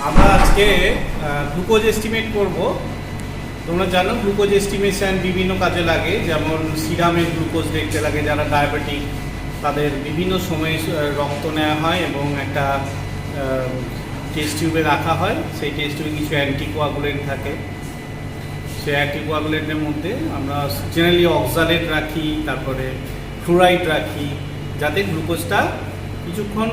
আমরা আজকে glucose estimate করব। তোমরা জানো গ্লুকোজ এস্টিমেশন বিভিন্ন কাজে লাগে, যেমন সিরামের গ্লুকোজ দেখতে লাগে যারা ডায়াবেটিক, তাদের বিভিন্ন সময়ে রক্ত নেওয়া হয় এবং একটা টেস্ট টিউবে রাখা হয়। সেই টেস্ট টিউবে কিছু অ্যান্টিকোয়াগুলেন্ট থাকে, সেই অ্যান্টিকোয়াগুলেন্টের মধ্যে আমরা জেনারেলি অক্সালেট রাখি, তারপরে ফ্লুরাইড রাখি, যাতে গ্লুকোজটা কিছুক্ষণ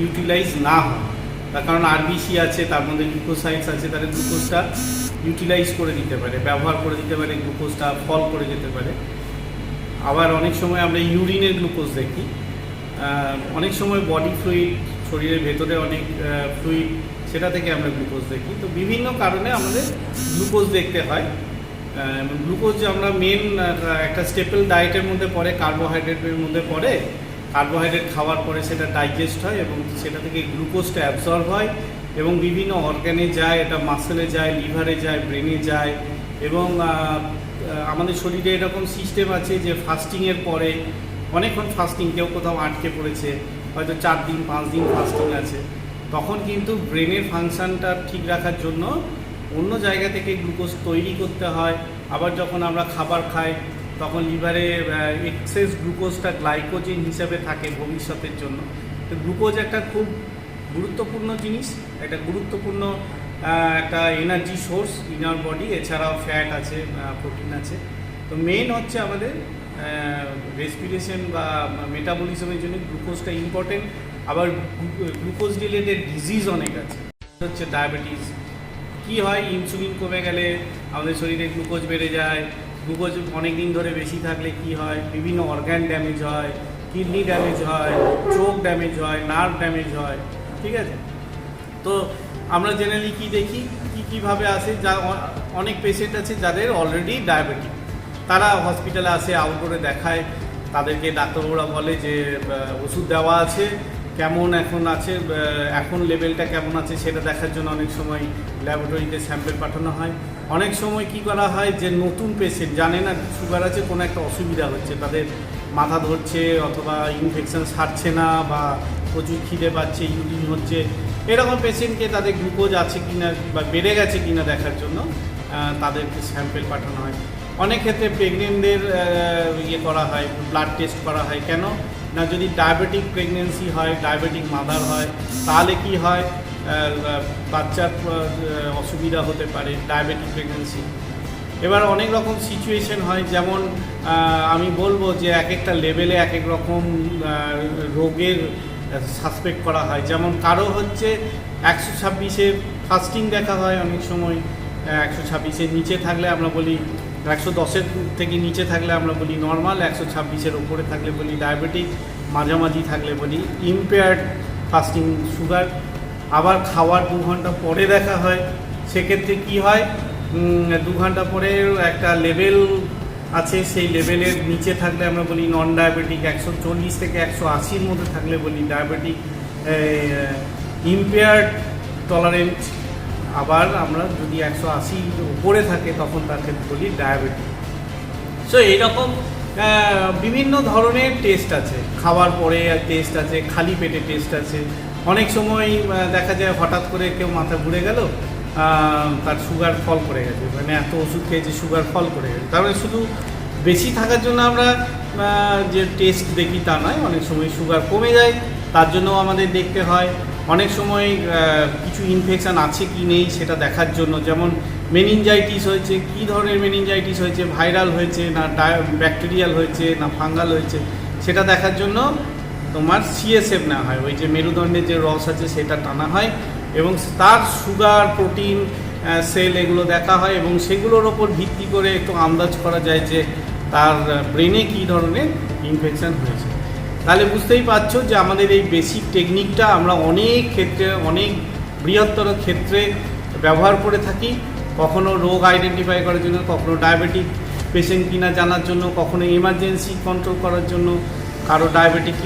ইউটিলাইজ না হয়। তার কারণ আরবিসি আছে, তার মধ্যে গ্লুকোসাইডস আছে, তাদের গ্লুকোজটা ইউটিলাইজ করে দিতে পারে, ব্যবহার করে দিতে পারে, গ্লুকোজটা ফল করে যেতে পারে। আবার অনেক সময় আমরা ইউরিনের গ্লুকোজ দেখি, অনেক সময় বডি ফ্লুইড, শরীরের ভেতরে অনেক ফ্লুইড, সেটা থেকে আমরা গ্লুকোজ দেখি। তো বিভিন্ন কারণে আমাদের গ্লুকোজ দেখতে হয়। গ্লুকোজ আমরা মেন একটা স্টেপল ডায়েটের মধ্যে পড়ে, কার্বোহাইড্রেটের মধ্যে পড়ে। কার্বোহাইড্রেট খাওয়ার পরে সেটা ডাইজেস্ট হয় এবং সেটা থেকে গ্লুকোজটা অ্যাবজর্ব হয় এবং বিভিন্ন অর্গানে যায়, এটা মাসেলে যায়, লিভারে যায়, ব্রেনে যায়। এবং আমাদের শরীরে এরকম সিস্টেম আছে যে ফাস্টিংয়ের পরে অনেকক্ষণ ফাস্টিং, কেউ কোথাও আটকে পড়েছে, হয়তো 4 দিন 5 দিন ফাস্টিং আছে, তখন কিন্তু ব্রেনের ফাংশনটা ঠিক রাখার জন্য অন্য জায়গা থেকে গ্লুকোজ তৈরি করতে হয়। আবার যখন আমরা খাবার খাই তখন লিভারে এক্সেস গ্লুকোজটা গ্লাইকোজেন হিসাবে থাকে ভবিষ্যতের জন্য। তো গ্লুকোজ একটা খুব গুরুত্বপূর্ণ জিনিস, একটা গুরুত্বপূর্ণ একটা energy source in our body. এছাড়াও ফ্যাট আছে, প্রোটিন আছে। তো মেন হচ্ছে আমাদের রেসপিরেশন বা মেটাবলিজমের জন্য গ্লুকোজটা ইম্পর্টেন্ট। আবার গ্লুকোজ রিলেটেড ডিজিজ অনেক আছে, হচ্ছে ডায়াবেটিস। কী হয়, ইনসুলিন কমে গেলে আমাদের শরীরে গ্লুকোজ বেড়ে যায়। গ্লুকোজ অনেক দিন ধরে বেশি থাকলে কি হয়, বিভিন্ন অর্গান ড্যামেজ হয়, কিডনি ড্যামেজ হয়, চোখ ড্যামেজ হয়, নার্ভ ড্যামেজ হয়। ঠিক আছে, তো আমরা জেনারেলি কি দেখি, কীভাবে আসে, যা অনেক পেশেন্ট আছে যাদের অলরেডি ডায়াবেটিক, তারা হসপিটালে আসে, আউটডোরে দেখায়, তাদেরকে ডাক্তারবাবুরা বলে যে ওষুধ দেওয়া আছে, কেমন এখন আছে, এখন লেভেলটা কেমন আছে সেটা দেখার জন্য অনেক সময় ল্যাবরেটরিতে স্যাম্পেল পাঠানো হয়। অনেক সময় কি করা হয়, যে নতুন পেশেন্ট জানে না সুগার আছে, কোনো একটা অসুবিধা হচ্ছে, তাদের মাথা ধরছে অথবা ইনফেকশন সারছে না বা প্রচুর খিদে পাচ্ছে, ইউরিন হচ্ছে, এরকম পেশেন্টকে তাদের গ্লুকোজ আছে কিনা বা বেড়ে গেছে কিনা দেখার জন্য তাদেরকে স্যাম্পেল পাঠানো হয়। অনেক ক্ষেত্রে প্রেগনেন্টদের করা হয়, ব্লাড টেস্ট করা হয়। কেন না, যদি ডায়াবেটিক প্রেগনেন্সি হয়, ডায়াবেটিক মাদার হয়, তাহলে কি হয়, বাচ্চার অসুবিধা হতে পারে ডায়াবেটিক প্রেগনেন্সি। এবার অনেক রকম সিচুয়েশন হয়, যেমন আমি বলবো যে এক একটা লেভেলে এক এক রকম রোগের সাসপেক্ট করা হয়। যেমন কারো হচ্ছে 126-এ ফাস্টিং দেখা হয়, অনেক সময় 126-এর নিচে থাকলে আমরা বলি, 110-এর থেকে নিচে থাকলে আমরা বলি নর্মাল, 126-এর ওপরে থাকলে বলি ডায়াবেটিক, মাঝামাঝি থাকলে বলি ইম্পেয়ার্ড ফাস্টিং সুগার। আবার খাওয়ার 2 ঘন্টা পরে দেখা হয়, সেক্ষেত্রে কি হয়, 2 ঘন্টা পরে একটা লেভেল আছে, সেই লেভেলের নিচে থাকলে আমরা বলি নন ডায়াবেটিক, 140 থেকে 180-র মধ্যে থাকলে বলি ডায়াবেটিক, ইম্পেয়ার্ড টলারেন্ট। আবার আমরা যদি 180 উপরে থাকে তখন তাকে বলি ডায়াবেটিক। সো এইরকম বিভিন্ন ধরনের টেস্ট আছে, খাওয়ার পরে টেস্ট আছে, খালি পেটে টেস্ট আছে। অনেক সময় দেখা যায় হঠাৎ করে কেউ মাথা ঘুরে গেল, তার সুগার ফল করে গেছে, মানে এত ওষুধ খেয়েছে সুগার ফল করে গেছে। তারপরে শুধু বেশি থাকার জন্য আমরা যে টেস্ট দেখি তা নয়, অনেক সময় সুগার কমে যায়, তার জন্যও আমাদের দেখতে হয়। অনেক সময় কিছু ইনফেকশান আছে কি নেই সেটা দেখার জন্য, যেমন মেনিনজাইটিস হয়েছে, কী ধরনের মেনিনজাইটিস হয়েছে, ভাইরাল হয়েছে না ব্যাকটেরিয়াল হয়েছে না ফাঙ্গাল হয়েছে, সেটা দেখার জন্য তোমার সিএসএফ নেওয়া হয়, ওই যে মেরুদণ্ডের যে রস আছে সেটা টানা হয় এবং তার সুগার, প্রোটিন, সেল এগুলো দেখা হয় এবং সেগুলোর ওপর ভিত্তি করে একটু আন্দাজ করা যায় যে তার ব্রেনে কী ধরনের ইনফেকশান হয়েছে। তাহলে বুঝতেই পারছো যে আমাদের এই বেসিক টেকনিকটা আমরা অনেক ক্ষেত্রে, অনেক বৃহত্তর ক্ষেত্রে ব্যবহার করে থাকি। কখনো রোগ আইডেন্টিফাই করার জন্য, কখনো ডায়াবেটিক পেশেন্ট কিনা জানার জন্য, কখনো এমার্জেন্সি কন্ট্রোল করার জন্য, কারো ডায়াবেটিক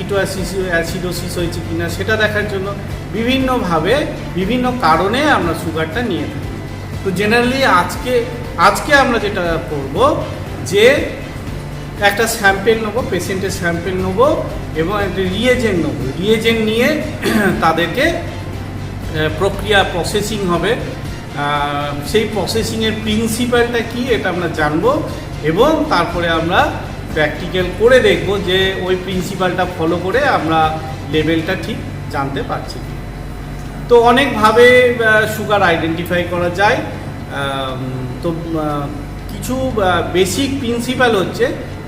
অ্যাসিডোসিস হয়েছে কিনা সেটা দেখার জন্য, বিভিন্নভাবে বিভিন্ন কারণে আমরা সুগারটা নিয়ে থাকি। তো জেনারেলি আজকে আমরা যেটা করব, যে একটা স্যাম্পেল নেবো, পেশেন্টের স্যাম্পেল নেবো এবং একটা রিয়েজেন্ট নেবো। রিয়েজেন্ট নিয়ে তাদেরকে প্রক্রিয়া প্রসেসিং হবে, সেই প্রসেসিংয়ের প্রিন্সিপালটা কি এটা আমরা জানবো এবং তারপরে আমরা প্র্যাকটিক্যাল করে দেখব যে ওই প্রিন্সিপালটা ফলো করে আমরা লেভেলটা ঠিক জানতে পারছি। তো অনেকভাবে সুগার আইডেন্টিফাই করা যায়। তো কিছু বেসিক প্রিন্সিপাল হচ্ছে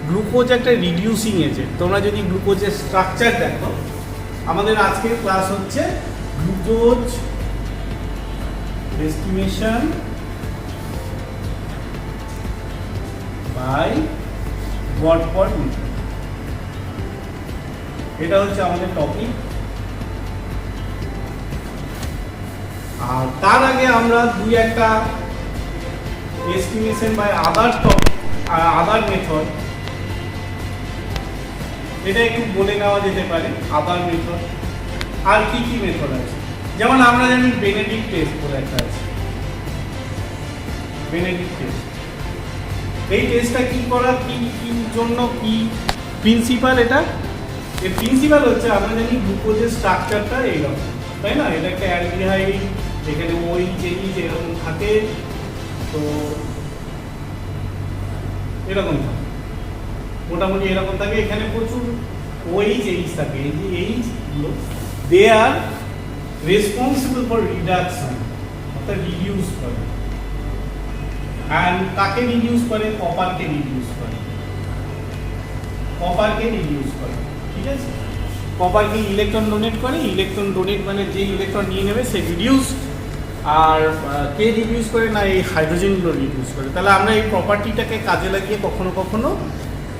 গ্লুকোজ একটা রিডিউসিং এজেন্ট। তোমরা যদি গ্লুকোজের স্ট্রাকচার দেখো, আমাদের আজকের ক্লাস হচ্ছে গ্লুকোজ এস্টিমেশন বাই ওয়াটপট মেথড, এটা হচ্ছে আমাদের টপিক। আর তার আগে আমরা দুই একটা এস্টিমেশন বাই আদার মেথড, এটা একটু বলে নেওয়া যেতে পারে। আদার মেথড আর কি কি মেথড আছে, যেমন আমরা জানি বেনেডিক্ট টেস্ট বলে একটা আছে। বেনেডিক্ট টেস্ট, এই টেস্টটা কি করা, কি জন্য, কি প্রিন্সিপাল এটা? এর প্রিন্সিপাল হচ্ছে আমরা জানি গ্লুকোজের স্ট্রাকচারটা এইরকম, তাই না? এটা একটা অ্যালডিহাইড, এখানে OH এরকম থাকে, তো এরকম থাকে, মোটামুটি এরকম থাকে। এখানে প্রচুর OH থাকে, এই যে H গুলো দে আর রেসপন্সিবল ফর রিডাকশন, অর্থাৎ রিডিউস করে। অ্যান্ড কাকে রিডিউস করে? কপারকে রিডিউস করে, কপারকে রিডিউস করে, ঠিক আছে? কপারকে ইলেকট্রন ডোনেট করে, ইলেকট্রন ডোনেট মানে যে ইলেকট্রন নিয়ে নেবে সে রিডিউস। আর কে রিডিউস করে? না, এই হাইড্রোজেনগুলো রিডিউস করে। তাহলে আমরা এই প্রপার্টিটাকে কাজে লাগিয়ে কখনো কখনো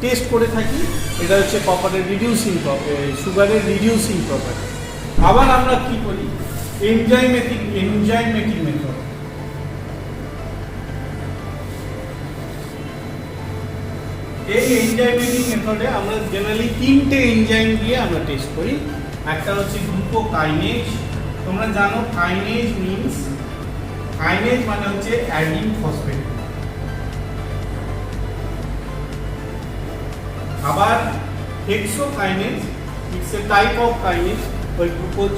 টেস্ট করে থাকি। এটা হচ্ছে কপারের রিডিউসিং সুগারের রিডিউসিং প্রপার্টি। আবার আমরা কি করি? Enzymatic method. এই এনজাইমেটিক মেথডে আমরা জেনারেলি তিনটে এনজাইম দিয়ে আমরা টেস্ট করি। একটা হচ্ছে গ্লুকোকাইনেজ। তোমরা জানো কাইনেজ মানে হচ্ছে অ্যাডিং ফসফেট। আবার hexokinase, it's a type of kinase, ওই glucose.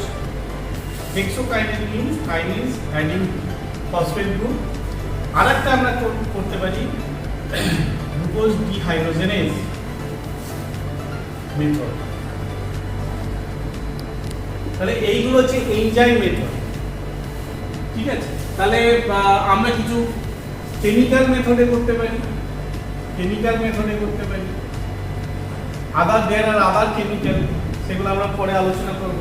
Hexokinase means kinase adding phosphate group. আরেকটা আমরা করতে পারি গ্লুকোজ ডিহাইড্রোজেনেজ মেথড। তাহলে এইগুলো হচ্ছে এনজাইম মেথড, ঠিক আছে? তাহলে আমরা কিছু কেমিক্যাল মেথডে করতে পারি, আদার কেমিক্যাল, সেগুলো আমরা পরে আলোচনা করব।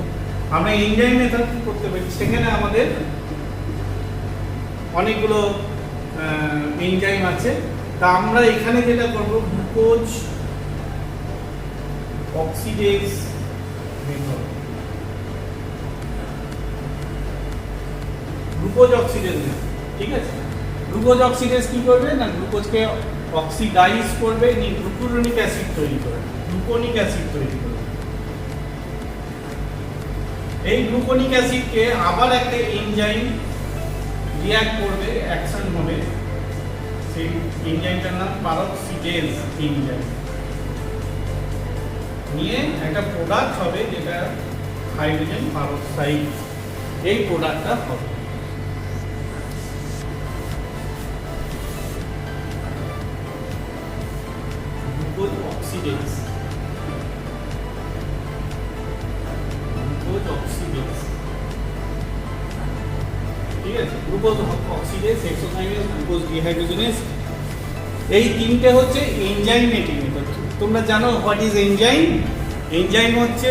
আমরা এনজাইম মেথড করতে পারি, সেখানে আমাদের অনেকগুলো এনজাইম আছে। তা আমরা এখানে যেটা করব glucose oxidase method. Glucose oxidase method, ঠিক আছে? গ্লুকোজ অক্সিডেজ কি করবে না, গ্লুকোজকে অক্সিডাইজ করবে, গ্লুকুরোনিক অ্যাসিড তৈরি করবে, গ্লুকোনিক অ্যাসিড তৈরি করবে। এই গ্লুকোনিক অ্যাসিডকে আবার একটা এনজাইম রিঅ্যাক্ট করবে, অ্যাকশন হবে, সেই এনজাইমটার নাম পারক্সিডেজ এনজাইম। নিয়ে একটা প্রোডাক্ট হবে যেটা হাইড্রোজেন পারক্সাইড, এই প্রোডাক্টটা হবে। গ্লুকোজ অক্সিডেজ, ঠিক আছে? Glucose oxidase, hexokinase, glucose dehydrogenase, এই তিনটে হচ্ছে এনজাইমেটিক মেথড। তোমরা জানো হোয়াট ইজ এনজাইম? এনজাইম হচ্ছে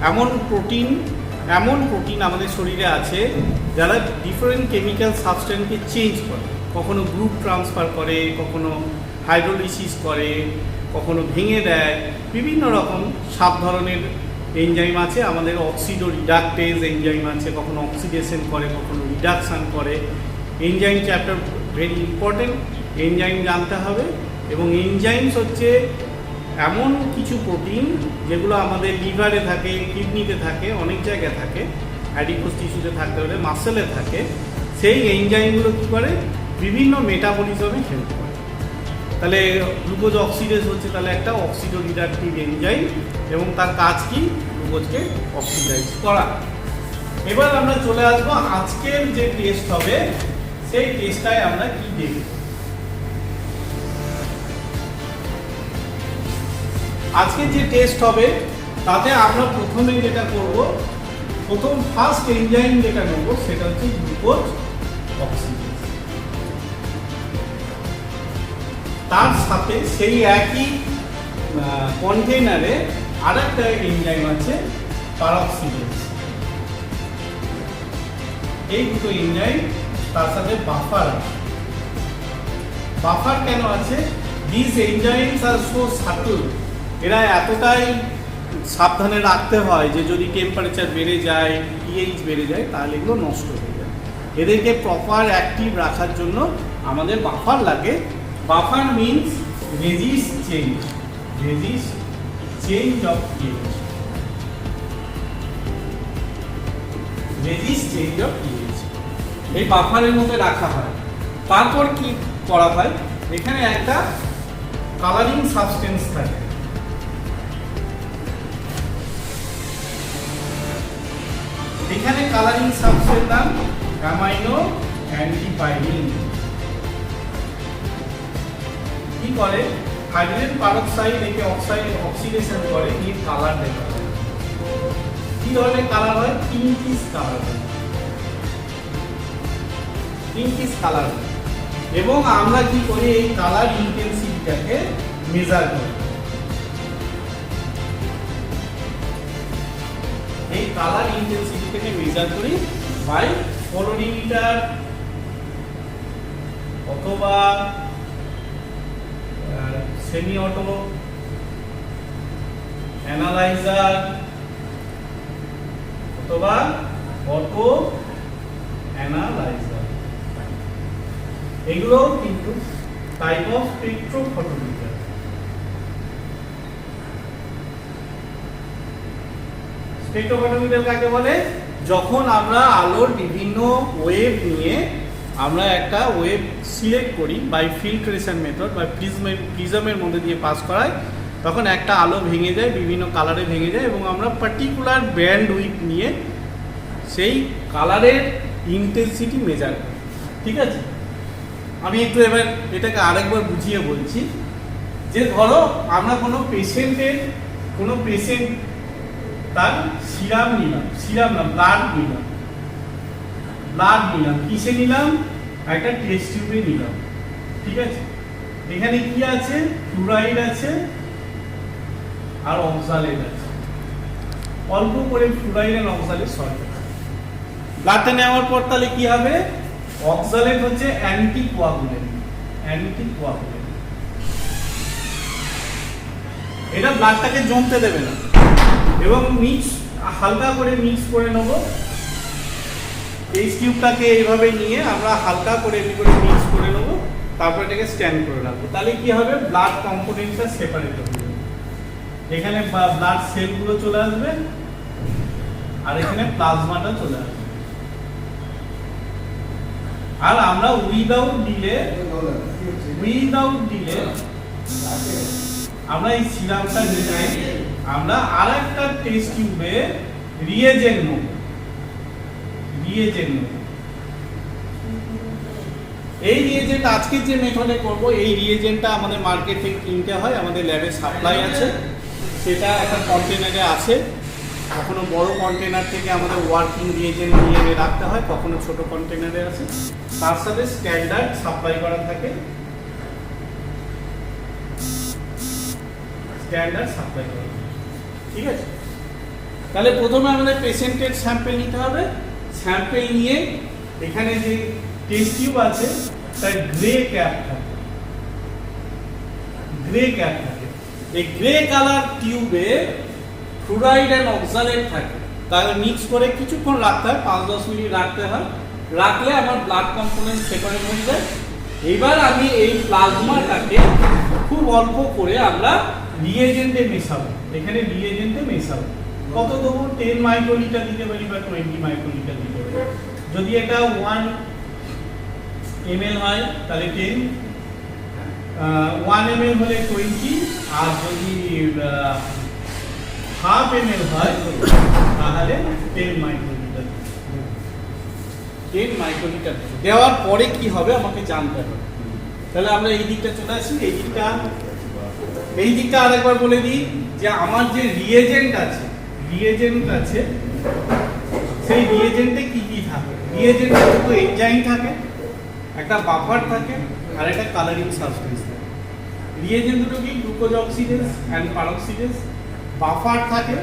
এমন প্রোটিন আমাদের শরীরে আছে যারা ডিফারেন্ট কেমিক্যাল সাবস্টেন্সকে চেঞ্জ করে, কখনো গ্রুপ ট্রান্সফার করে, কখনো হাইড্রোলিসিস করে, কখনো ভেঙে দেয়। বিভিন্ন রকম 7 ধরনের এনজাইম আছে। আমাদের অক্সিডো রিডাকটেজ এনজাইম আছে, কখনো অক্সিডেশন করে, কখনো রিডাকশান করে। Enzyme chapter very important, enzyme জানতে হবে। এবং এনজাইমস হচ্ছে এমন কিছু প্রোটিন যেগুলো আমাদের লিভারে থাকে, কিডনিতে থাকে, অনেক জায়গায় থাকে, অ্যাডিপোজ টিস্যুতে থাকতে পারে, মাসেলে থাকে। সেই এনজাইমগুলো কী করে? বিভিন্ন মেটাবলিজমে হেল্প করে। তাহলে গ্লুকোজ অক্সিডেজ হচ্ছে তাহলে একটা অক্সিডো রিডাকটিভ এনজাইম, এবং তার কাজ কি? গ্লুকোজকে অক্সিডাইজ করা। এবার আমরা চলে আসবো আজকের যে টেস্ট হবে সেই টেস্টটায় আমরা কি দেখব। আজকে যে টেস্ট হবে তাতে আমরা প্রথমে যেটা করব, প্রথম ফার্স্ট এনজাইম যেটা নেব সেটা হচ্ছে গ্লুকোজ অক্সিডেজ। তার সাথে সেই একই কন্টেইনারে আরেকটা এনজাইম আছে পারঅক্সিডেজ। এই দুটো এনজাইম তার সাথে বাফার আছে। বাফার কেন আছে? This enzymes are so subtle, এরা এতটাই সাবধানে রাখতে হয় যে যদি টেম্পারেচার বেড়ে যায়, পিএইচ বেড়ে যায়, তাহলে এগুলো নষ্ট হয়ে যায়। এদেরকে প্রপার অ্যাক্টিভ রাখার জন্য আমাদের বাফার লাগে। Buffer means resist change of pH, resist change of pH এই বাফারের মধ্যে রাখা হয়। তারপর কি করা হয়, এখানে একটা কালারিং সাবস্টেন্স থাকে। এখানে কালারিং সাবস্টেন্স নাম অ্যামাইনো অ্যান্টিপাইরিন। কি করে, হাইড্রোজেন পারঅক্সাইড একে অক্সিডেশন করে, নিয়ে কালার দেখা হয়। কি ধরনের কালার হয়? পিঙ্কিশ কালার হয়, পিঙ্কিশ কালার হয়। এবং আমরা কি করি, এই কালার ইন্টেন্সিটিটাকে মেজার করি। এই কালার ইন্টেন্সিটিটাকে মেজার করি বাই কলোরিমিটার অথবা সেমি অটো অ্যানালাইজার অথবা অটো অ্যানালাইজার। এগুলো কিন্তু টাইপ অফ স্পেকট্রোফটোমিটার। স্পেকট্রোফটোমিটার কাকে বলে? যখন আমরা আলোর বিভিন্ন ওয়েভ নিয়ে আমরা একটা ওয়েভ সিলেক্ট করি বাই ফিল্ট্রেশন মেথড বা প্রিজমের মধ্যে দিয়ে পাস করাই, তখন একটা আলো ভেঙে যায়, বিভিন্ন কালারে ভেঙে যায়, এবং আমরা পার্টিকুলার ব্যান্ড উইথ নিয়ে সেই কালারের ইন্টেন্সিটি মেজার করি। ঠিক আছে, আমি একটু এবার এটাকে আরেকবার বুঝিয়ে বলছি। যে ধরো আমরা কোনো পেশেন্ট তার সিরাম নিলাম, ব্লাড নিলাম, কিসে নিলাম? একটা টেস্ট টিউবে নিলাম। ঠিক আছে, এখানে কি আছে? ফ্লুরাইড আছে আর অক্সালেট আছে। অল্প করে ফ্লুরাইড আর অক্সালেট সল্ট। ব্লাডটা নেওয়ার পর তাহলে কি হবে? অক্সালেট হচ্ছে অ্যান্টিকোয়াগুলেন্ট। এটা ব্লাডটাকে জমতে দেবে না, এবং হালকা করে মিক্স করে নেব। এই টিউবটাকে এইভাবে নিয়ে আমরা হালকা করে মিক্স করে নেব, তারপর এটাকে স্ট্যান্ড করে রাখবো। তাহলে কি হবে? ব্লাড কম্পোনেন্টটা সেপারেট হবে। এখানে ব্লাড সেলগুলো চলে আসবে আর এখানে প্লাজমাটা চলে আসবে। আর আমরা উইদাউট ডিলে আমরা এই সিরাপটা নিয়ে আমরা আরেকটা টেস্ট টিউবে রিয়েজেন্ট নেব। এই রিয়েজেন্ট আজকে যে মেথডে করব, এই রিয়েজেন্টটা আমাদের মার্কেট থেকে কিনতে হয়, আমাদের ল্যাবে সাপ্লাই আছে, সেটা একটা কন্টেনারে আছে। কখনো বড় কন্টেনার থেকে আমাদের ওয়ার্কিং রিয়েজেন্ট নিয়ে রাখতে হয়, কখনো ছোট কন্টেনারে আছে। তার সাথে স্ট্যান্ডার্ড সাপ্লাই করা থাকে, ঠিক আছে। তাহলে প্রথমে আমাদের পেশেন্টের স্যাম্পল নিতে হবে। স্যাম্পল নিয়ে এখানে যে টেস্ট টিউব আছে তার গ্রে ক্যাপ থাকে। এই গ্রে কালার টিউবে ফ্লুরাইড এন্ড অক্সালেট থাকে। তাহলে মিক্স করে কিছুক্ষণ রাখতে হয়, 5-10 মিনিট রাখতে হয়। রাখলে আমার ব্লাড কম্পোনেন্ট সেপারেট হয়ে যায়। এবার আমি এই প্লাজমাটাকে খুব অল্প করে আমরা রিয়েজেন্টে মেশাবো। এখানে রিয়েজেন্টে মেশাবো। কত দেবো? 10 মাইক্রোলিটার দিতে পারি বা 20 মাইক্রোলিটার দিতে পারি। যদি এটা 1 ml হয় তাহলে 10, 1 ml হলে 20, আর যদি হাফ ml হয় তাহলে 10 মাইক্রোলিটার। 10 মাইক্রোলিটার দেওয়ার পরে কি হবে আমাকে জানতে হবে। তাহলে আমরা এই দিকটা চলে আসি। এই দিকটা আরেকবার বলে দিই যে আমার যে রিয়েজেন্ট আছে সেই রিয়েজেন্টে কি কি থাকে। রিয়েজেন্টে দুটো এনজাইম থাকে, একটা বাফার থাকে আর একটা কালারিং সাবস্টেন্স থাকে। রিয়েজেন্ট দুটো কি গ্লুকোজ অক্সিডেজ অ্যান্ড পারঅক্সিডেজ। বাফার থাকে,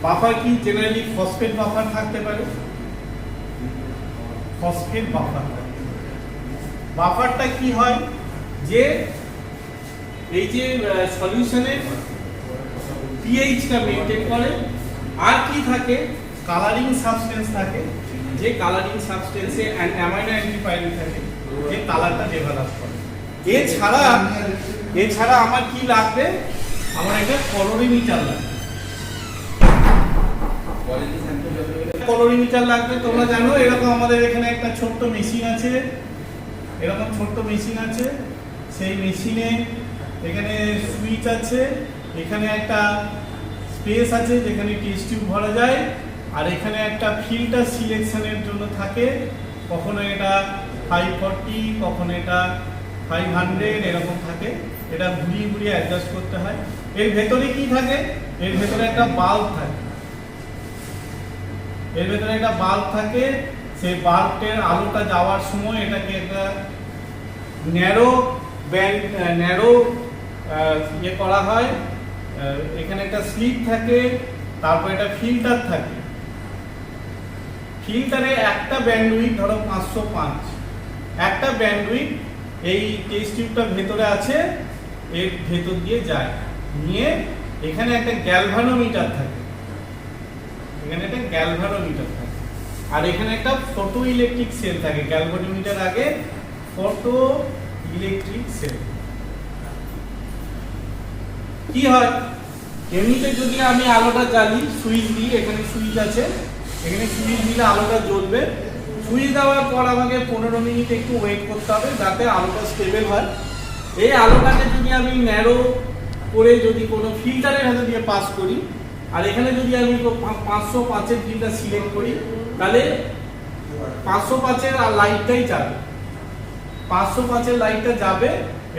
বাফার কি জেনারেলি ফসফেট বাফার থাকতে পারে, ফসফেট বাফার। বাফারটা কি হয় যে এই যে সলিউশনের পিএইচটা মেইনটেইন করে। আর কি থাকে কালারিং সাবস্টেন্স থাকে, যে কালারিং সাবস্টেন্সে অ্যামাইনো অ্যান্টিপাইরিন থাকে যে কালারটা ডেভেলপ করে। এছাড়া আমার কি লাগবে, আমার একটা কলোরিমিটার লাগবে। কলোরিমিটার লাগবে, তোমরা জানো এরকম আমাদের এখানে একটা ছোট্ট মেশিন আছে, সেই মেশিনে এখানে সুইচ আছে, এখানে একটা স্পেস আছে যেখানে টেস্ট টিউব ভরা যায়, আর এখানে একটা ফিল্টার সিলেকশনের জন্য থাকে। কখনো এটা 540, কখনো এটা 500 এরকম থাকে। এটা ঘুরিয়ে অ্যাডজাস্ট করতে হয়। এর ভেতরে কি থাকে, এর ভেতরে একটা বাল্ব থাকে। সেই বাল্বের আলোটা যাওয়ার সময় এটাকে একটা ন্যারো করা হয়। এখানে একটা স্লিট থাকে, তারপর একটা ফিল্টার থাকে। ফিল্টারে একটা ব্যান্ডউইথ ধরো 505, একটা ব্যান্ডউইথ এই টেস্ট টিউবটার ভেতরে আছে, এর ভেতর দিয়ে যায় নিয়ে এখানে একটা গ্যালভানোমিটার থাকে, আর এখানে একটা ফটো ইলেকট্রিক সেল থাকে। গ্যালভানোমিটার আগে ফটো ইলেকট্রিক সেল। কি হয় এমনিতে যদি আমি আলোটা জ্বালি, সুইচ দিই, এখানে সুইচ আছে, এখানে সুইচ দিলে আলোটা জ্বলবে। সুইচ দেওয়ার পর আমাকে 15 মিনিট একটু ওয়েট করতে হবে যাতে আলোটা স্টেবল হয়। এই আলোটাকে যদি আমি ন্যারো করে যদি কোনো ফিল্টারের হাতে দিয়ে পাস করি, আর এখানে যদি আমি 505-এর ফিল্টার সিলেক্ট করি, তাহলে 505-এর লাইটটাই যাবে, 505-এর লাইটটা যাবে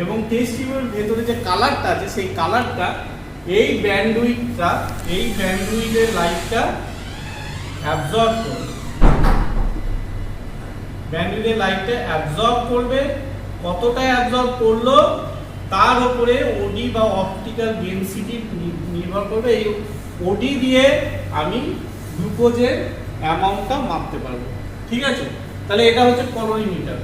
এবং টেস্ট টিউবের ভেতরে যে কালারটা আছে সেই কালারটা এই ব্যান্ডউইথের লাইটটা অ্যাবজর্ব করবে। ব্যান্ডউইথের লাইটটা অ্যাবজর্ব করবে। কতটা অ্যাবজর্ব করলো তার উপরে ওডি বা অপটিক্যাল ডেনসিটি নির্ভর করবে। এই ওডি দিয়ে আমি গ্লুকোজের অ্যামাউন্টটা মাপতে পারবো। ঠিক আছে, তাহলে এটা হচ্ছে কলোরিমিটার।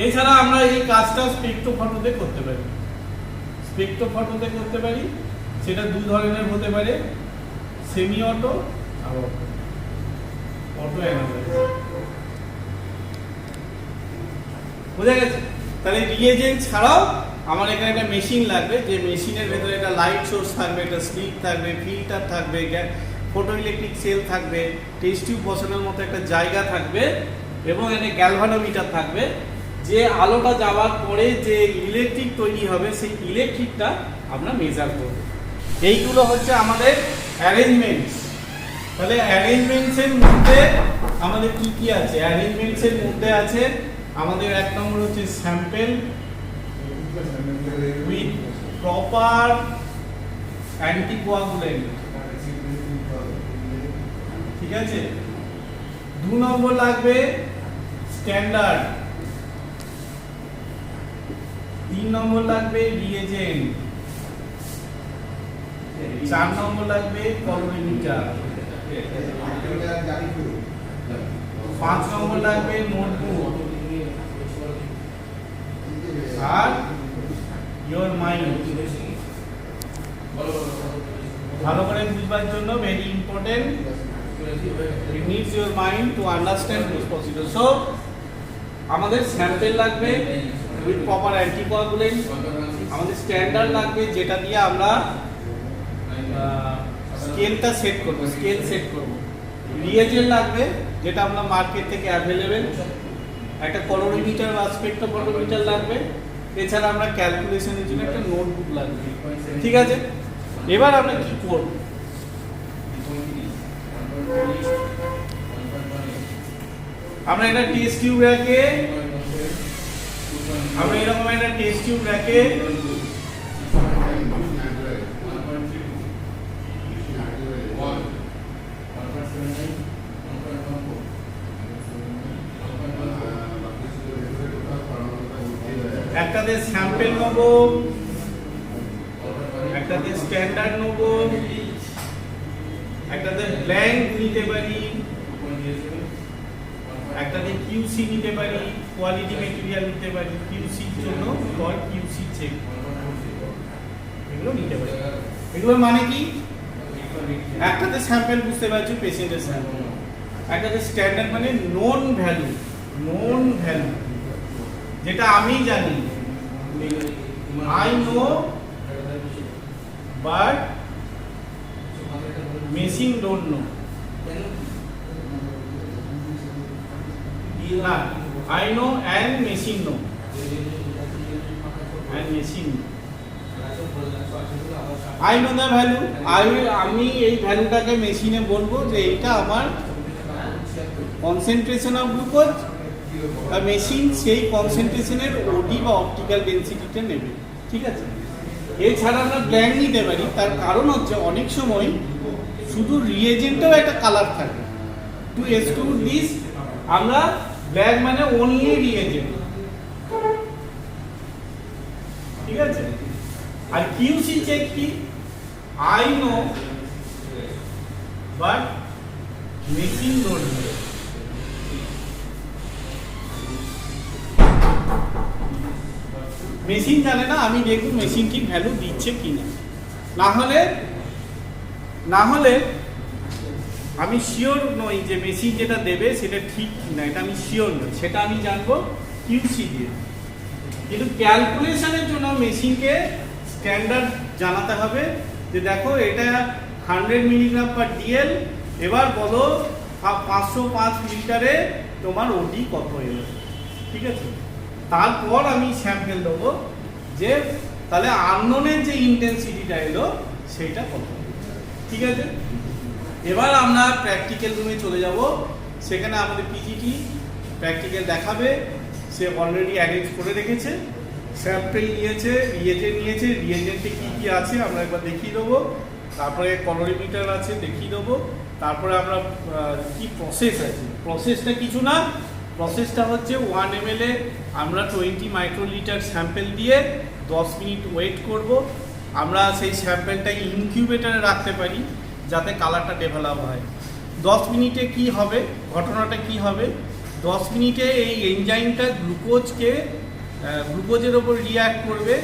এছাড়া আমরা এই কাজটা স্পেকট্রোফটোতে করতে পারি। সেটা দু ধরনের হতে পারে, সেমি অটো আর অটো অ্যানালাইজ। বুঝা গেছে? তাহলে রিয়েজেন্ট ছাড়াও আমার এখানে একটা মেশিন লাগবে, যে মেশিনের ভেতরে একটা লাইট সোর্স থাকবে, একটা স্লিট থাকবে, ফিল্টার থাকবে, ফটো ইলেকট্রিক সেল থাকবে, টেস্ট টিউব বসানোর মতো একটা জায়গা থাকবে এবং এখানে গ্যালভানোমিটার থাকবে। যে আলোটা যাওয়ার পরে যে ইলেকট্রিক তৈরি হবে সেই ইলেকট্রিকটা আমরা মেজার করব। এইগুলো হচ্ছে আমাদের অ্যারেঞ্জমেন্টস। তাহলে অ্যারেঞ্জমেন্টসের মধ্যে আমাদের কি আছে? অ্যারেঞ্জমেন্টসের মধ্যে আছে আমাদের এক নম্বর হচ্ছে স্যাম্পল উইথ প্রপার অ্যান্টিকোয়াগুলেন্ট। ঠিক আছে, 2 নম্বর লাগবে স্ট্যান্ডার্ড, 3 নম্বর লাগবে রিয়েজেন্ট, 4 নম্বর লাগবে কলোরিমিটার, 5 নম্বর লাগবে নোটবুক, আর ইওর মাইন্ড। ভালো করে বুঝবার জন্য very important, it needs your mind to understand this procedure. So আমাদের স্যাম্পল লাগবে উইথ প্রপার অ্যান্টিকোয়াগুলেন্ট, আমাদের স্ট্যান্ডার্ড লাগবে যেটা দিয়ে আমরা স্কেল সেট করব, রিয়েজেন্ট লাগবে যেটা আমরা মার্কেট থেকে অ্যাভেলেবেল, একটা কলোরিমিটার বা স্পেকট্রোফটোমিটার লাগবে, এছাড়া আমরা ক্যালকুলেশনের জন্য একটা নোটবুক লাগবে। ঠিক আছে, এবার আমরা কি করব? আমরা একটা টেস্ট টিউব রাখে আমরা এরকম একটা টেস্ট টিউব রাখে একটাতে স্যাম্পল নেব, একটাতে স্ট্যান্ডার্ড নেব, একটাতে ব্ল্যাঙ্ক নিতে পারি, একটাতে কিউসি নিতে পারি, কোয়ালিটি ম্যাটেরিয়াল নিতে পারি, কিউসির জন্য ফর কিউসি চেক এগুলো নিতে পারি। এগুলোর মানে কি? একটাতে স্যাম্পল বুঝতে পারছো, পেশেন্টের স্যাম্পল, একটাতে স্ট্যান্ডার্ড মানে নোন ভ্যালু, নোন ভ্যালু যেটা আমি জানি, I know but machine don't know. না, I know and machine know, and machine know. I know the value, আমি এই ভ্যালুটাকে মেশিনে বলবো যে এটা আমার কনসেন্ট্রেশন অফ গ্লুকোজ, আর মেশিন সেই কনসেন্ট্রেশনের ওডি বা অপটিক্যাল ডেনসিটিটা নেবে, ঠিক আছে। এছাড়া আমরা ব্ল্যাঙ্ক নিতে পারি, তার কারণ হচ্ছে অনেক সময় শুধু রিয়েজেন্টেও একটা কালার থাকে। টু এক্সক্লুড দিস আমরা ব্ল্যাঙ্ক মানে অনলি রিয়েজেন্ট, ঠিক আছে। আর কিউসি চেক কি? I know but machine don't know. Machine জানে না, আমি দেখব মেশিন ঠিক ভ্যালু দিচ্ছে কিনা। না হলে আমি শিওর নই যে মেশিন যেটা দেবে সেটা ঠিক কিনা, এটা আমি শিওর নই, সেটা আমি জানবো কিউসি দিয়ে। কিন্তু ক্যালকুলেশনের জন্য মেশিনকে স্ট্যান্ডার্ড জানাতে হবে যে দেখো এটা 100 মিলিগ্রাম পার ডিএল, এবার বলো 505 লিটারে তোমার ওডি কত এলো, ঠিক আছে। তারপর আমি স্যাম্পল দেবো যে তাহলে আননোনের যে ইন্টেন্সিটিটা এলো সেটা কত, ঠিক আছে। এবার আমরা প্র্যাকটিক্যাল রুমে চলে যাব, সেখানে আমাদের পিজিটি প্র্যাকটিক্যাল দেখাবে। সে অলরেডি অ্যারেঞ্জ করে রেখেছে, স্যাম্পল নিয়েছে, রিয়েজেন্ট নিয়েছে, রিয়েজেন্টে কী কী আছে আমরা একবার দেখিয়ে দেবো, তারপরে ক্যালোরিমিটার আছে দেখিয়ে দেবো, তারপরে আমরা কি প্রসেস আছে, প্রসেসটা কিছু না, প্রসেসটা হচ্ছে 1 ml এ আমরা 20 মাইক্রোলিটার স্যাম্পল দিয়ে 10 মিনিট ওয়েট করব। আমরা সেই স্যাম্পলটা ইনকিউবেটরে রাখতে পারি যাতে কালারটা ডেভেলপ হয়। 10 মিনিটে কি হবে, ঘটনাটা কি হবে, 10 মিনিটে এই এনজাইমটা গ্লুকোজের ওপর রিঅ্যাক্ট করবে,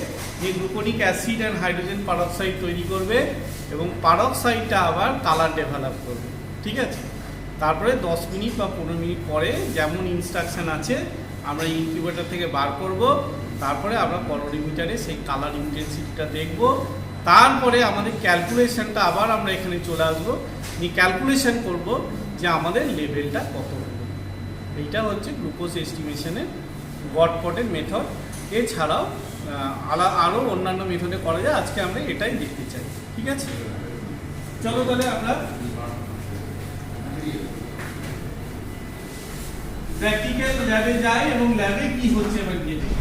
যে গ্লুকোনিক অ্যাসিড অ্যান্ড হাইড্রোজেন পারক্সাইড তৈরি করবে এবং পারক্সাইডটা আবার কালার ডেভেলপ করবে, ঠিক আছে। তারপরে 10 মিনিট বা 15 মিনিট পরে যেমন ইনস্ট্রাকশন আছে আমরা ইনকিউবেটর থেকে বার করব, তারপরে আমরা ক্যালোরিমিটারে সেই কালার ইন্টেন্সিটিটা দেখব। তারপরে আমাদের ক্যালকুলেশনটা আবার আমরা এখানে চলে আসবো, নিয়ে ক্যালকুলেশন করব যে আমাদের লেভেলটা কত হলো। এইটা হচ্ছে গ্লুকোজ এস্টিমেশনের গটপটের মেথড। এছাড়াও আরও অন্যান্য মেথডে করা যায়, আজকে আমরা এটাই দেখতে চাই, ঠিক আছে। চলো তাহলে আমরা প্র্যাকটিক্যাল ল্যাবে যাই এবং ল্যাবে কি হচ্ছে এবার গিয়ে দেখি।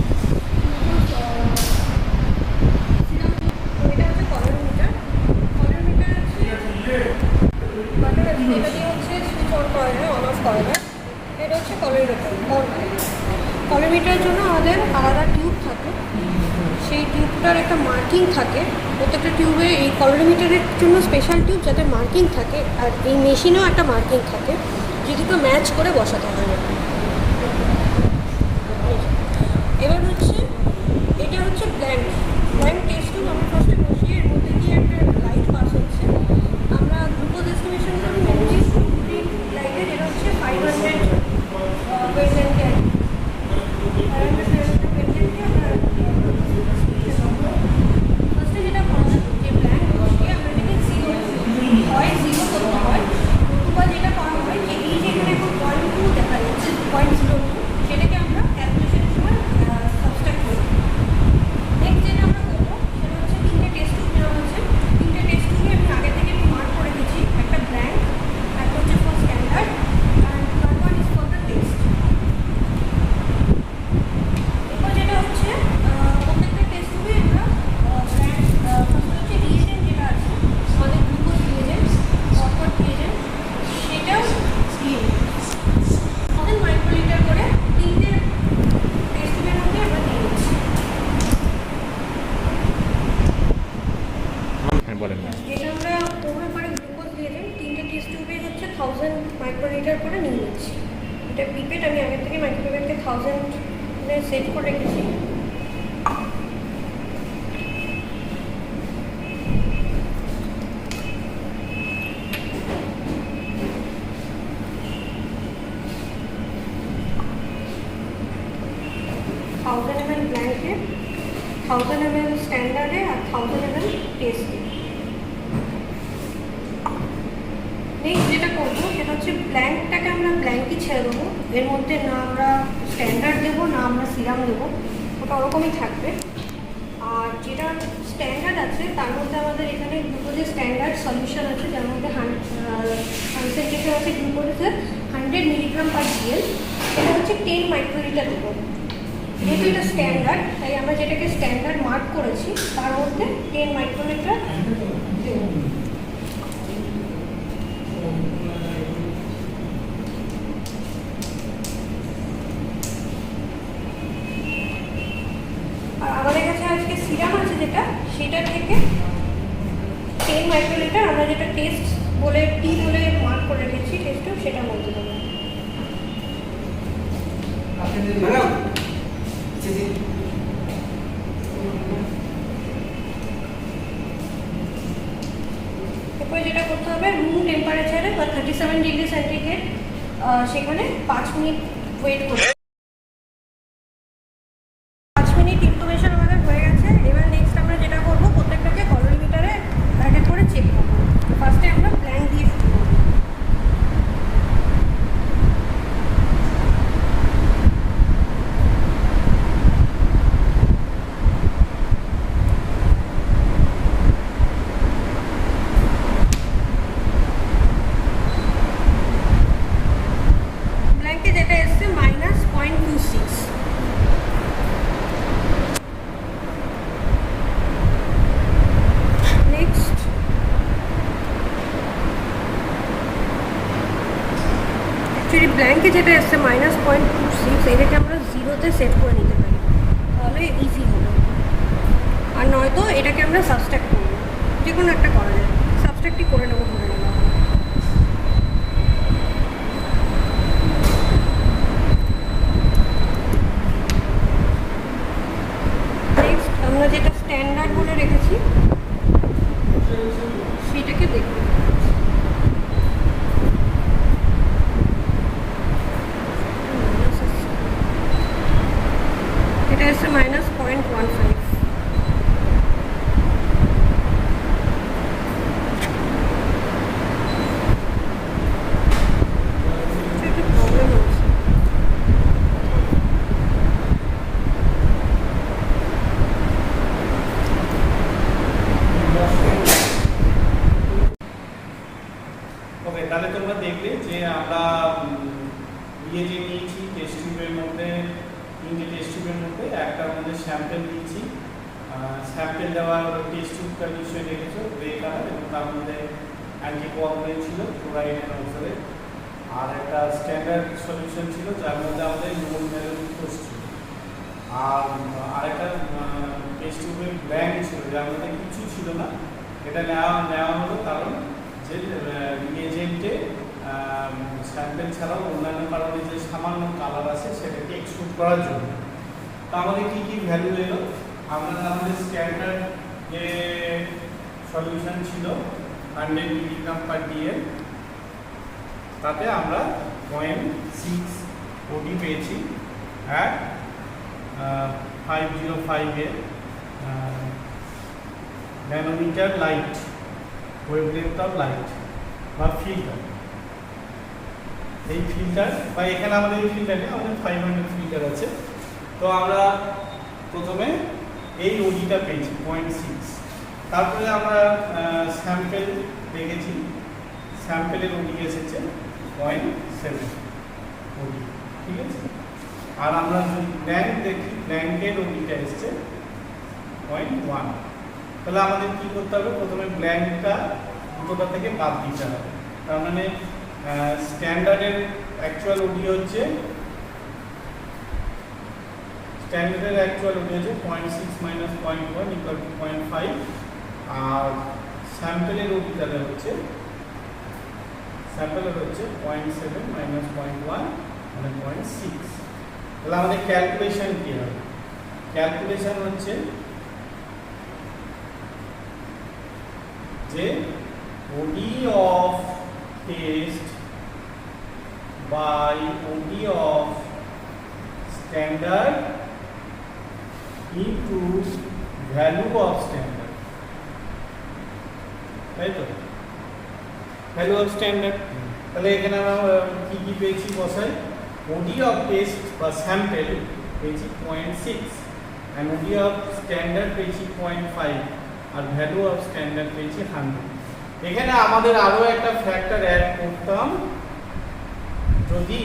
ক্যালোরিমিটারের জন্য আমাদের আলাদা টিউব থাকে, সেই টিউবটার একটা মার্কিং থাকে প্রত্যেকটা টিউবে। এই ক্যালোরিমিটারের জন্য স্পেশাল টিউব যাতে মার্কিং থাকে, আর এই মেশিনেও একটা মার্কিং থাকে, যে দুটো ম্যাচ করে বসাতে হবে। এবার হচ্ছে এটা হচ্ছে ব্ল্যাঙ্ক টেস্ট টিউব। আমরা ফার্স্টে বসিয়ে এর মধ্যে দিয়ে একটা লাইট পাস হচ্ছে। আমরা গ্লুকোজ এস্টিমেশন করি মেনলি লাইটে, যেটা হচ্ছে 500 ওয়েভলেন্থে। ফার্স্টে যেটা করা হয় যে ব্ল্যাঙ্ক বসিয়ে আমরা এটাকে জিরো করতে হয়, বা যেটা করা হয় যে এই যেখানে এখন 0.2 দেখা যাচ্ছে 0.02, সেটাকে আমরা ক্যালকুলেশনের সময় সাবস্ট্রাক্ট এটা পিপেট আমি আগে থেকে মাইক্রোওয়েভকে 1000 সেট করে রেখেছি। ব্ল্যাঙ্কে 1000 ml স্ট্যান্ডার্ডে আর 1000 ml টেস্টে। নেক্সট যেটা করবো সেটা হচ্ছে ব্ল্যাঙ্কটাকে আমরা ব্ল্যাঙ্কই ছেড়ে দেবো, এর মধ্যে না আমরা স্ট্যান্ডার্ড দেবো না আমরা সিরাম দেবো, ওটা ওরকমই থাকবে। আর যেটা স্ট্যান্ডার্ড আছে তার মধ্যে আমাদের এখানে গ্লুকোজের স্ট্যান্ডার্ড সলিউশন আছে, যার মধ্যে কনসেন্ট্রেশন আছে গ্লুকোজের 100 mg/dl, এটা হচ্ছে 10 মাইক্রোলিটার দেবো। যেহেতু এটা স্ট্যান্ডার্ড তাই আমরা যেটাকে স্ট্যান্ডার্ড মার্ক করেছি তার মধ্যে 10 মাইক্রোলিটার দেবো। আর আমাদের কাছে আজকে সিরাম আছে যেটা, সেটা থেকে 10 মাইক্রোলিটার আমরা যেটা টেস্ট বলে টি বলে মার্ক করে রেখেছি টেস্টও, সেটার মধ্যে দেবো। এরপরে যেটা করতে হবে রুম টেম্পারেচারে বা 37 ডিগ্রি সেন্টিগ্রেড সেখানে 5 মিনিট ওয়েট করতে। 5 মিনিট ইনকুবেশন আমাদের হয়ে গেছে। এবার নেক্সট আমরা যেটা করবো প্রত্যেকটাকে ক্যালোরিমিটারে এক এক করে চেক করবো। ফার্স্টে আমরা ব্ল্যাঙ্ক দিয়ে শুরু করবো। ব্ল্যাঙ্কে যেটা এসছে -0.26, এটাকে আমরা 0-তে সেট করে নিতে পারি, তাহলে ইজি হবে। আর নয়তো এটাকে আমরা সাবস্ট্রাক্ট করবো, যে কোনো একটা করা যায়, সাবস্ট্রাক্টই করে নেবো ধরে নেওয়া। নেক্সট আমরা যেটা স্ট্যান্ডার্ড বলে রেখেছি সেটাকে দেখবো। এটা হচ্ছে -0.15। একটু প্রবলেম হচ্ছে। ওকে, তাহলে তোমরা দেখবে যে আমরা যে নিয়েছি টেস্ট টিউবের মধ্যে, 3টে টেস্ট টিউবের মধ্যে একটার মধ্যে স্যাম্পেল নিয়েছি। স্যাম্পেল দেওয়ার টেস্ট টিউবটা নিশ্চয়ই দেখেছো, গ্রে কালার, এবং তার মধ্যে অ্যান্টিকোয়াগুলেন্ট ছিল ফ্লোরাইড অনুসারে, আর একটা স্ট্যান্ডার্ড সলিউশন ছিল যার মধ্যে আমাদের নুন মেলন ছিল, আর আরেকটা টেস্ট টিউবের ব্ল্যাঙ্ক ছিল যার মধ্যে কিছু ছিল না। এটা নেওয়া হলো কারণ যে রিয়েজেন্টে স্যাম্পেল ছাড়াও অন্যান্য কারণে যে সামান্য কালার আছে সেটাকে এক্সক্লুড করার জন্য। তো আমাদের কী কী ভ্যালু এলো, আমাদের স্ট্যান্ডার্ড যে সলিউশন ছিল 100 mg/dl, তাতে আমরা 0.6 ওডি পেয়েছি অ্যাট 505 এর nanometer light, wavelength of light বা ফিল্টার। এই ফিল্টার বা এখানে আমাদের এই ফিল্টারে আমাদের 500 ফিল্টার আছে। তো আমরা প্রথমে এই ওডিটা পেয়েছি 0.6, তারপরে আমরা স্যাম্পেল দেখেছি, স্যাম্পেলের ওডি এসেছে 0.7 ওডি, ঠিক আছে। আর আমরা যদি ব্ল্যাঙ্ক দেখি, ব্ল্যাঙ্কের ওডিটা এসছে 0.1। তাহলে আমাদের কী করতে হবে, প্রথমে ব্ল্যাঙ্কটা দুটোটা থেকে বাদ দিতে হবে। তার মানে স্ট্যান্ডার্ডের অ্যাকচুয়াল ওডি হচ্ছে 0.6 - 0.1 = 0.5, আর স্যাম্পেলের ওডিটা হচ্ছে 0.7 - 0.1 মানে তাহলে আমাদের ক্যালকুলেশন কি হবে? ক্যালকুলেশন হচ্ছে যে OD of test by OD of standard into value of standard, তাই তো? Value of standard. তাহলে এখানে আমরা কি কি পেয়েছি বসাই? OD of test বা স্যাম্পেল পেয়েছি 0.6 and OD of স্ট্যান্ডার্ড পেয়েছি 0.5 আর ভ্যালু অফ স্ট্যান্ডার্ড পেয়েছি 100। এখানে আমাদের আরো একটা ফ্যাক্টর অ্যাড করতাম, যদি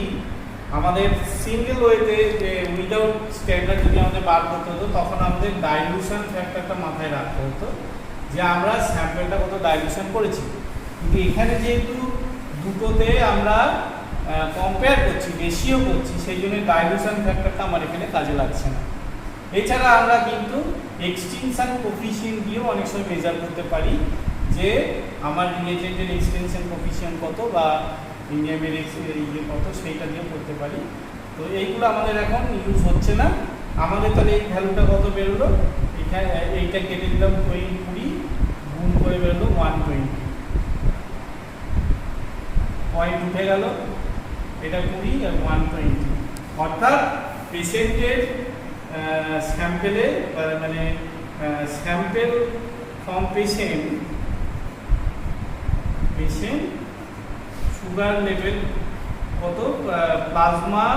আমাদের সিঙ্গেল ওয়েতে যে উইদাউট স্ট্যান্ডার্ড যদি আমাদের বার করতে হতো, তখন আমাদের ডাইলুশন ফ্যাক্টরটা মাথায় রাখতে হতো যে আমরা স্যাম্পলটা কত ডাইলুশন করেছি। কিন্তু এখানে যেহেতু দুটোতে আমরা কম্পেয়ার করছি, রেশিও করছি, সেই জন্য ডাইলুশন ফ্যাক্টরটা আমার এখানে কাজে লাগছে না। এছাড়া আমরা কিন্তু এক্সটেনশন কোফিশিয়েন্ট দিয়েও অনেক সময় মেজার করতে পারি যে আমার রিয়েজেন্টের এক্সটেনশন কোফিশিয়েন্ট কত বা ইন্ডিয়ামের ইয়ে কত, সেইটা দিয়েও করতে পারি। তো এইগুলো আমাদের এখন ইউজ হচ্ছে না। আমাদের তাহলে এই ভ্যালুটা কত বেরোলো? এখানে এইটা কেটে দিলাম 20 গুণ করে বেরোলো 120, পয়েন্ট উঠে গেল, এটা 20 আর 120, অর্থাৎ পেশেন্টের স্যাম্পেলে মানে sample from patient sugar level কত, প্লাজমা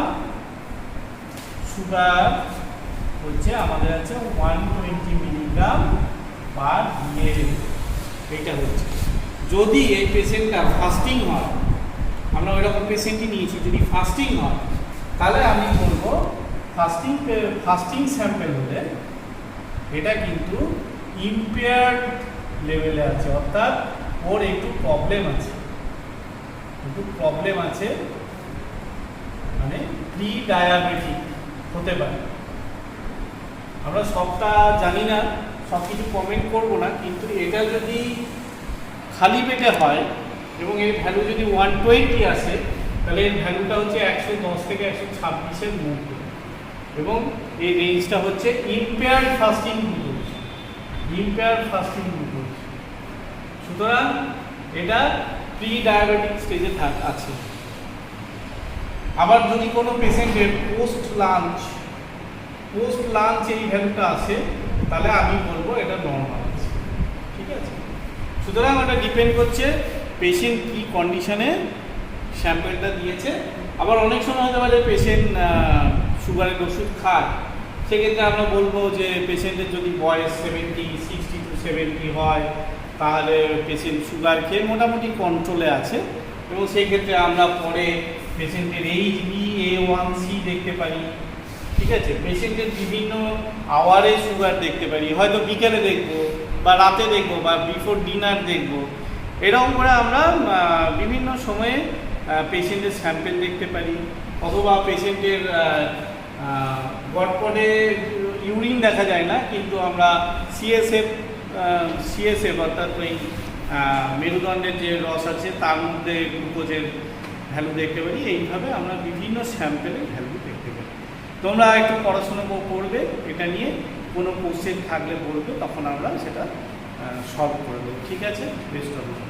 সুগার হচ্ছে আমাদের আছে 120 মিলিগ্রাম পার ml। এটা হচ্ছে যদি এই পেশেন্টটা ফাস্টিং হয়, আমরা ওইরকম পেশেন্টই নিয়েছি, যদি ফাস্টিং হয় তাহলে আমি বলবো ফাস্টিং স্যাম্পেল হলে এটা কিন্তু ইম্পেয়ার্ড লেভেলে আছে, অর্থাৎ ওর একটু প্রবলেম আছে, মানে প্রি ডায়াবেটিক হতে পারে। আমরা সবটা জানি না, সব কিছু কমেন্ট করবো না, কিন্তু এটা যদি খালি পেটে হয় এবং এর ভ্যালু যদি 120 আসে, তাহলে এর ভ্যালুটা হচ্ছে 110 থেকে 126-এর মধ্যে, এবং এই রেঞ্জটা হচ্ছে ইম্পেয়ার্ড ফাস্টিং গ্লুকোজ। সুতরাং এটা প্রি ডায়াবেটিক স্টেজে আছে। আবার যদি কোনো পেশেন্টের পোস্ট লাঞ্চ এই ভ্যালুটা আসে, তাহলে আমি বলবো এটা নর্মাল আছে, ঠিক আছে? সুতরাং ওটা ডিপেন্ড করছে পেশেন্ট কি কন্ডিশনে স্যাম্পেলটা দিয়েছে। আবার অনেক সময় হতে পারে পেশেন্ট সুগারের ওষুধ খায়, সেক্ষেত্রে আমরা বলবো যে পেশেন্টের যদি বয়স 60 to 70 হয়, তাহলে পেশেন্ট সুগার খেয়ে মোটামুটি কন্ট্রোলে আছে, এবং সেই ক্ষেত্রে আমরা পরে পেশেন্টের HbA1c দেখতে পারি, ঠিক আছে? পেশেন্টের বিভিন্ন আওয়ারে সুগার দেখতে পারি, হয়তো বিকেলে দেখবো বা রাতে দেখবো বা বিফোর ডিনার দেখবো। এরকম করে আমরা বিভিন্ন সময়ে পেশেন্টের স্যাম্পেল দেখতে পারি, অথবা পেশেন্টের গটপটে ইউরিন দেখা যায় না, কিন্তু আমরা সিএসএফ অর্থাৎ ওই মেরুদণ্ডের যে রস আছে তার মধ্যে গ্লুকোজের ভ্যালু দেখতে পারি। এইভাবে আমরা বিভিন্ন স্যাম্পেলের ভ্যালু দেখতে পারি। তোমরা একটু পড়াশোনা করবে এটা নিয়ে, কোনো কোশ্চেন থাকলে বলবে, তখন আমরা সেটা সলভ করে দেবো, ঠিক আছে? Best of luck.